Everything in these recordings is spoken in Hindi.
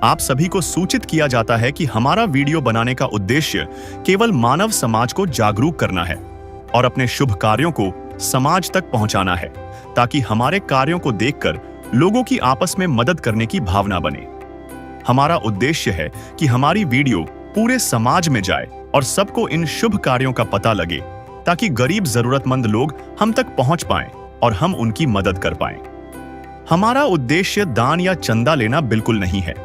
आप सभी को सूचित किया जाता है कि हमारा वीडियो बनाने का उद्देश्य केवल मानव समाज को जागरूक करना है और अपने शुभ कार्यों को समाज तक पहुंचाना है, ताकि हमारे कार्यों को देखकर लोगों की आपस में मदद करने की भावना बने। हमारा उद्देश्य है कि हमारी वीडियो पूरे समाज में जाए और सबको इन शुभ कार्यों का पता लगे, ताकि गरीब जरूरतमंद लोग हम तक पहुंच पाएं और हम उनकी मदद कर पाएं। हमारा उद्देश्य दान या चंदा लेना बिल्कुल नहीं है।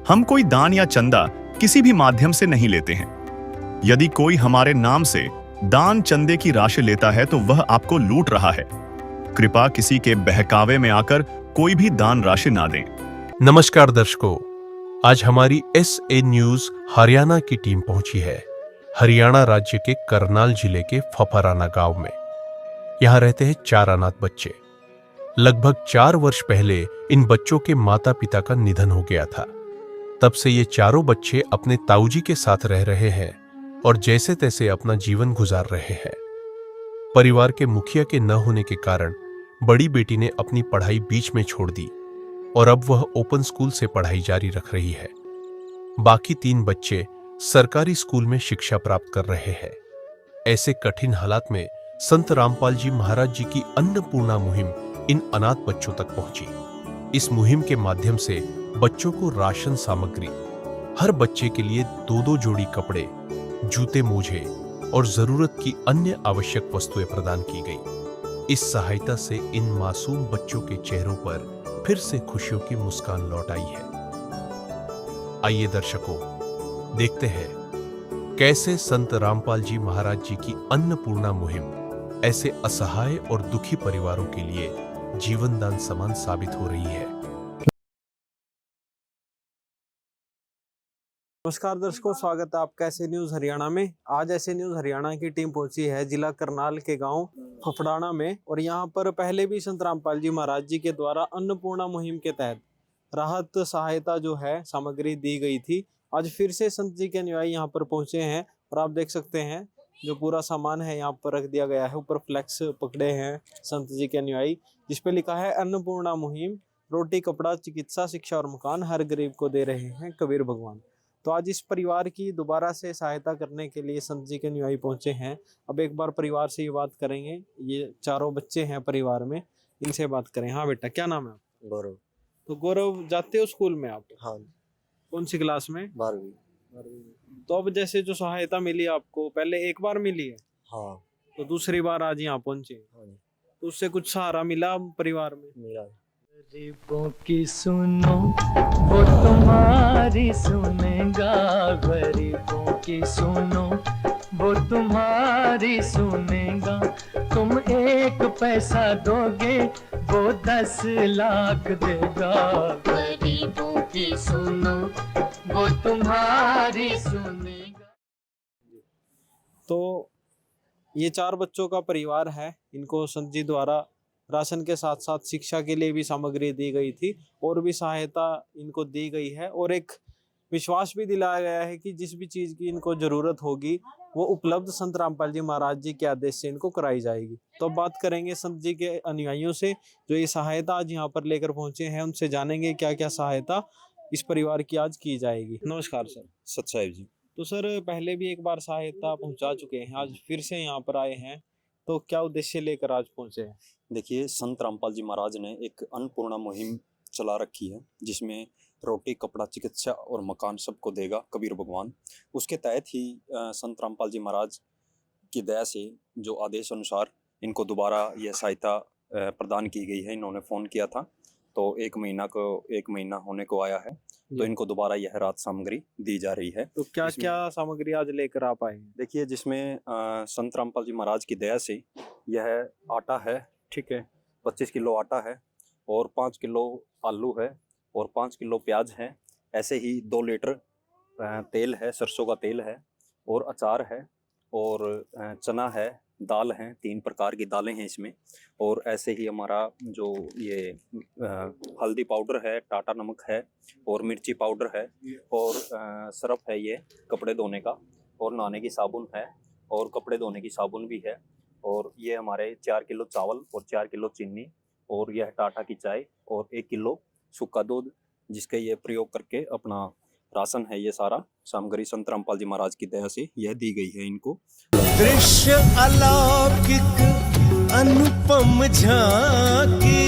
हम कोई दान या चंदा किसी भी माध्यम से नहीं लेते हैं। यदि कोई हमारे नाम से दान चंदे की राशि लेता है तो वह आपको लूट रहा है। कृपया किसी के बहकावे में आकर कोई भी दान राशि ना दें। नमस्कार दर्शकों, आज हमारी SA न्यूज हरियाणा की टीम पहुंची है हरियाणा राज्य के करनाल जिले के फफराना गांव में। यहां रहते हैं 4 अनाथ बच्चे। लगभग 4 वर्ष पहले इन बच्चों के माता पिता का निधन हो गया था। तब से ये चारों बच्चे अपने ताऊजी के साथ रह रहे हैं और जैसे तैसे अपना जीवन गुजार रहे हैं। परिवार के मुखिया के न होने के कारण बड़ी बेटी ने अपनी पढ़ाई बीच में छोड़ दी और अब वह ओपन स्कूल से पढ़ाई जारी रख रही है। बाकी 3 बच्चे सरकारी स्कूल में शिक्षा प्राप्त कर रहे हैं। ऐसे कठिन हालात में संत रामपाल जी महाराज जी की अन्नपूर्णा मुहिम इन अनाथ बच्चों तक पहुंची। इस मुहिम के माध्यम से बच्चों को राशन सामग्री, हर बच्चे के लिए 2-2 जोड़ी कपड़े, जूते मोजे और जरूरत की अन्य आवश्यक वस्तुएं प्रदान की गई। इस सहायता से इन मासूम बच्चों के चेहरों पर फिर से खुशियों की मुस्कान लौट आई है। आइए दर्शकों, देखते हैं कैसे संत रामपाल जी महाराज जी की अन्नपूर्णा मुहिम ऐसे असहाय और दुखी परिवारों के लिए जीवनदान समान साबित हो रही है। नमस्कार दर्शकों, स्वागत है आपका SA न्यूज हरियाणा में। आज SA न्यूज हरियाणा की टीम पहुंची है जिला करनाल के गांव फफड़ाना में, और यहां पर पहले भी संत रामपाल जी महाराज जी के द्वारा अन्नपूर्णा मुहिम के तहत राहत सहायता जो है सामग्री दी गई थी। आज फिर से संत जी के अनुयायी यहां पर पहुंचे हैं और आप देख सकते हैं जो पूरा सामान है यहाँ पर रख दिया गया है। ऊपर फ्लैक्स पकड़े हैं संत जी के अनुयायी, जिसपे लिखा है अन्नपूर्णा मुहिम, रोटी कपड़ा चिकित्सा शिक्षा और मकान, हर गरीब को दे रहे हैं कबीर भगवान। तो आज इस परिवार की दोबारा से सहायता करने के लिए संत जी के अनुयायी पहुंचे हैं। अब एक बार परिवार से ये बात करेंगे। ये चारों बच्चे हैं परिवार में, इनसे बात करें। हाँ बेटा, क्या नाम है आपका? गौरव। तो गौरव, जाते हो स्कूल में आप? हाँ, कौन सी क्लास में? 12वीं। तो अब जैसे जो सहायता मिली आपको, पहले एक बार मिली है हाँ। तो दूसरी बार आज यहाँ पहुंचे, हाँ जी, तो उससे कुछ सहारा मिला परिवार में? मेरा गरीबों की सुनो, वो तुम्हारी सुनेगा। गरीबों की सुनो, वो तुम्हारी सुनेगा। तुम 1 पैसा दोगे, वो 10 लाख देगा। गरीबों की सुनो, वो तुम्हारी सुनेगा। तो ये 4 बच्चों का परिवार है। इनको संत जी द्वारा राशन के साथ साथ शिक्षा के लिए भी सामग्री दी गई थी और भी सहायता इनको दी गई है, और एक विश्वास भी दिलाया गया है कि जिस भी चीज़ की इनको ज़रूरत होगी वो उपलब्ध संत रामपाल जी महाराज जी के आदेश से इनको कराई जाएगी। तो अब बात करेंगे संत जी के अनुयायियों से जो ये सहायता आज यहाँ पर लेकर पहुंचे हैं। उनसे जानेंगे क्या क्या सहायता इस परिवार की आज की जाएगी। नमस्कार सर। सत साहिब जी। तो सर, पहले भी एक बार सहायता पहुंचा चुके हैं, आज फिर से यहाँ पर आए हैं, तो क्या उद्देश्य लेकर आज पहुंचे हैं? देखिए, संत रामपाल जी महाराज ने एक अन्नपूर्णा मुहिम चला रखी है, जिसमें रोटी कपड़ा चिकित्सा और मकान सबको देगा कबीर भगवान। उसके तहत ही संत रामपाल जी महाराज की दया से जो आदेश अनुसार इनको दोबारा यह सहायता प्रदान की गई है। इन्होंने फ़ोन किया था तो 1 महीना होने को आया है, तो इनको दोबारा यह राहत सामग्री दी जा रही है। तो क्या क्या सामग्री आज लेकर आप आए हैं? देखिए, जिसमें संत रामपाल जी महाराज की दया से यह आटा है, ठीक है, 25 किलो आटा है और 5 किलो आलू है और 5 किलो प्याज है। ऐसे ही 2 लीटर तेल है, सरसों का तेल है और अचार है और चना है, दाल हैं, 3 प्रकार की दालें हैं इसमें। और ऐसे ही हमारा जो ये हल्दी पाउडर है, टाटा नमक है और मिर्ची पाउडर है और सरफ है, ये कपड़े धोने का, और नहाने की साबुन है और कपड़े धोने की साबुन भी है। और ये हमारे 4 किलो चावल और 4 किलो चीनी और यह टाटा की चाय और 1 किलो सूखा दूध जिसके ये प्रयोग करके अपना राशन है, ये सारा सामग्री संत रामपाल जी महाराज की दया से यह दी गई है इनको। दृश्य अलौकिक अनुपम झांकी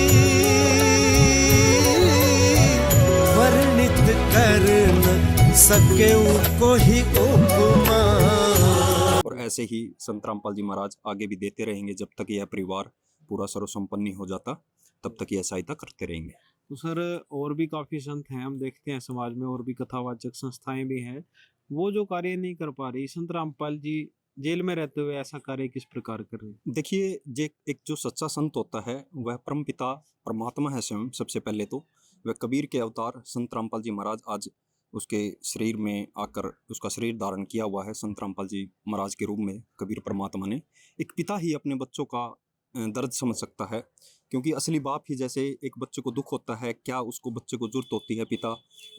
वर्णित कर न सके कोई उपमा। और ऐसे ही संत रामपाल जी महाराज आगे भी देते रहेंगे जब तक यह परिवार पूरा सर्वसंपन्न नहीं हो जाता, तब तक यह सहायता करते रहेंगे। तो सर और भी काफ़ी संत हैं, हम देखते हैं समाज में और भी कथावाचक संस्थाएं भी हैं, वो जो कार्य नहीं कर पा रही, संत रामपाल जी जेल में रहते हुए ऐसा कार्य किस प्रकार कर रहे हैं? देखिए, एक जो सच्चा संत होता है वह परम पिता परमात्मा है स्वयं। सबसे पहले तो वह कबीर के अवतार संत रामपाल जी महाराज आज उसके शरीर में आकर उसका शरीर धारण किया हुआ है संत रामपाल जी महाराज के रूप में कबीर परमात्मा ने। एक पिता ही अपने बच्चों का दर्द समझ सकता है, क्योंकि असली बाप ही जैसे एक बच्चे को दुख होता है, क्या उसको बच्चे को ज़रूरत होती है, पिता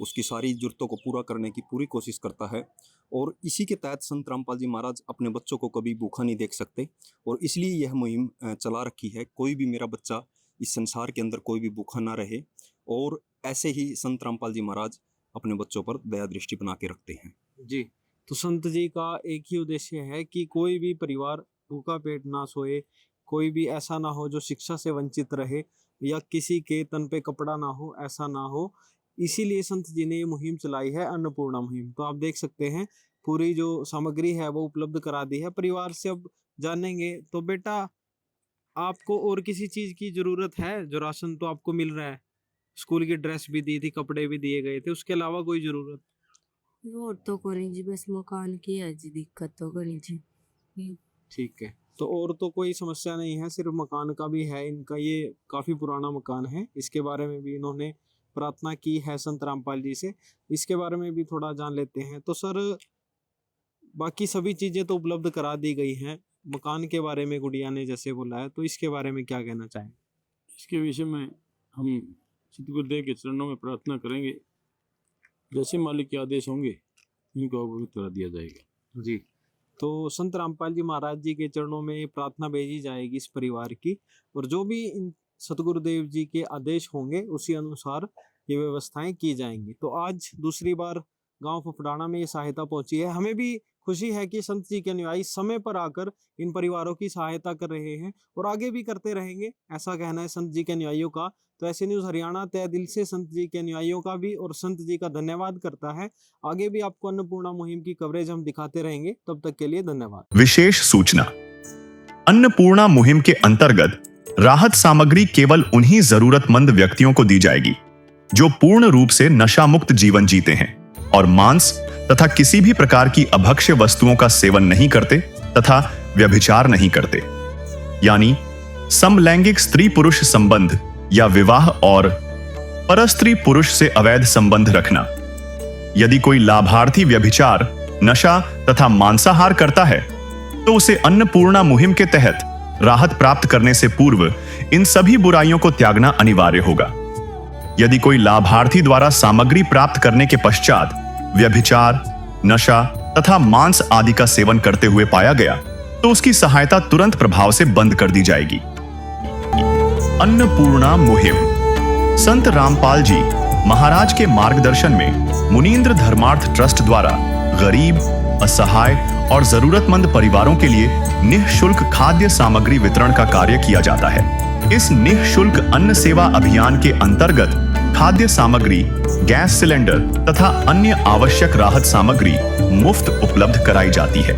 उसकी सारी ज़रूरतों को पूरा करने की पूरी कोशिश करता है। और इसी के तहत संत रामपाल जी महाराज अपने बच्चों को कभी भूखा नहीं देख सकते, और इसलिए यह मुहिम चला रखी है, कोई भी मेरा बच्चा इस संसार के अंदर कोई भी भूखा ना रहे। और ऐसे ही संत रामपाल जी महाराज अपने बच्चों पर दया दृष्टि बना के रखते हैं। जी, तो संत जी का एक ही उद्देश्य है कि कोई भी परिवार भूखा पेट ना सोए, कोई भी ऐसा ना हो जो शिक्षा से वंचित रहे, या किसी के तन पे कपड़ा ना हो, ऐसा ना हो। इसीलिए संत जी ने ये मुहिम चलाई है, अन्नपूर्णा मुहिम। तो आप देख सकते हैं पूरी जो सामग्री है वो उपलब्ध करा दी है। परिवार से अब जानेंगे, तो बेटा आपको और किसी चीज़ की ज़रूरत है? जो राशन तो आपको मिल रहा है, स्कूल की ड्रेस भी दी थी, कपड़े भी दिए गए थे, उसके अलावा कोई ज़रूरत? और तो कोनी जी, बस मकान की है जी दिक्कत तो कोनी जी। ठीक है, तो और तो कोई समस्या नहीं है, सिर्फ मकान का भी है। इनका ये काफ़ी पुराना मकान है, इसके बारे में भी इन्होंने प्रार्थना की है संत रामपाल जी से, इसके बारे में भी थोड़ा जान लेते हैं। तो सर बाकी सभी चीज़ें तो उपलब्ध करा दी गई हैं, मकान के बारे में गुड़िया ने जैसे बोला है, तो इसके बारे में क्या कहना चाहें? इसके विषय में हम सतगुरुदेव के चरणों में प्रार्थना करेंगे, जैसे मालिक के आदेश होंगे इनको अवगत करा दिया जाएगा। जी, तो संत रामपाल जी महाराज जी के चरणों में प्रार्थना भेजी जाएगी इस परिवार की, और जो भी इन सतगुरुदेव जी के आदेश होंगे उसी अनुसार ये व्यवस्थाएं की जाएंगी। तो आज दूसरी बार गांव फफड़ाना में ये सहायता पहुंची है। हमें भी खुशी है कि संत जी के अनुयायी समय पर आकर इन परिवारों की सहायता कर रहे हैं और आगे भी करते रहेंगे, ऐसा कहना है संत जी के अनुयायियों का। तो ऐसे न्यूज़ हरियाणा तहे दिल से संत जी के अनुयायियों का भी और संत जी का धन्यवाद करता है। आगे भी आपको अन्नपूर्णा मुहिम की कवरेज हम दिखाते रहेंगे, तब तक के लिए धन्यवाद। विशेष सूचना, अन्नपूर्णा मुहिम के अंतर्गत राहत सामग्री केवल उन्हीं जरूरतमंद व्यक्तियों को दी जाएगी जो पूर्ण रूप से नशा मुक्त जीवन जीते हैं और मांस तथा किसी भी प्रकार की अभक्ष्य वस्तुओं का सेवन नहीं करते तथा व्यभिचार नहीं करते, यानी समलैंगिक स्त्री पुरुष संबंध या विवाह और परस्त्री पुरुष से अवैध संबंध रखना। यदि कोई लाभार्थी व्यभिचार, नशा तथा मांसाहार करता है तो उसे अन्नपूर्णा मुहिम के तहत राहत प्राप्त करने से पूर्व इन सभी बुराइयों को त्यागना अनिवार्य होगा। यदि कोई लाभार्थी द्वारा सामग्री प्राप्त करने के पश्चात व्यभिचार, नशा तथा मांस आदि का सेवन करते हुए पाया गया तो उसकी सहायता तुरंत प्रभाव से बंद कर दी जाएगी। अन्नपूर्णा मुहिम संत रामपाल जी महाराज के मार्गदर्शन में मुनींद्र धर्मार्थ ट्रस्ट द्वारा गरीब, असहाय और जरूरतमंद परिवारों के लिए निःशुल्क खाद्य सामग्री वितरण का कार्य किया जाता है। इस निःशुल्क अन्न सेवा अभियान के अंतर्गत खाद्य सामग्री, गैस सिलेंडर तथा अन्य आवश्यक राहत सामग्री मुफ्त उपलब्ध कराई जाती है।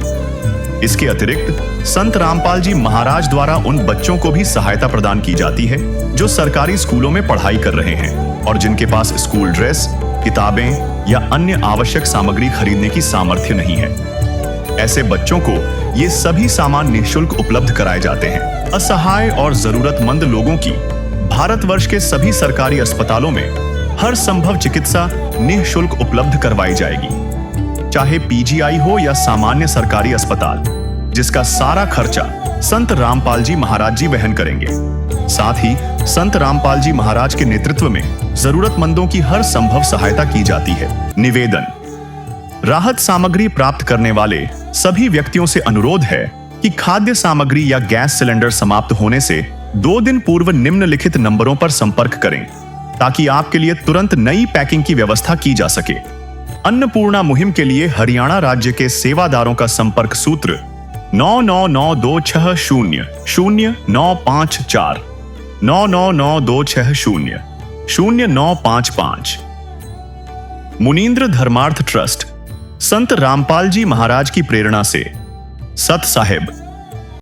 इसके अतिरिक्त संत रामपाल जी महाराज द्वारा उन बच्चों को भी सहायता प्रदान की जाती है जो सरकारी स्कूलों में पढ़ाई कर रहे हैं और जिनके पास स्कूल ड्रेस, किताबें या अन्य आवश्यक सामग्री खरीदने की सामर्थ्य नहीं है। ऐसे बच्चों को ये सभी सामान निःशुल्क उपलब्ध कराए जाते हैं। असहाय और जरूरतमंद लोगों की भारतवर्ष के सभी सरकारी अस्पतालों में हर संभव चिकित्सा निःशुल्क उपलब्ध करवाई जाएगी, चाहे पीजीआई हो या सामान्य सरकारी अस्पताल, जिसका सारा खर्चा संत रामपाल जी महाराज जी वहन करेंगे। साथ ही संत रामपाल जी महाराज के नेतृत्व में जरूरतमंदों की हर संभव सहायता की जाती है। निवेदन, राहत सामग्री प्राप्त करने वाले सभी व्यक्तियों से अनुरोध है कि खाद्य सामग्री या गैस सिलेंडर समाप्त होने से 2 दिन पूर्व निम्नलिखित नंबरों पर संपर्क करें। ताकि आपके लिए तुरंत नई पैकिंग की व्यवस्था की जा सके। अन्नपूर्णा मुहिम के लिए हरियाणा राज्य के सेवादारों का संपर्क सूत्र 9992600954 9992600955। मुनींद्र धर्मार्थ ट्रस्ट संत रामपाल जी महाराज की प्रेरणा से सत साहिब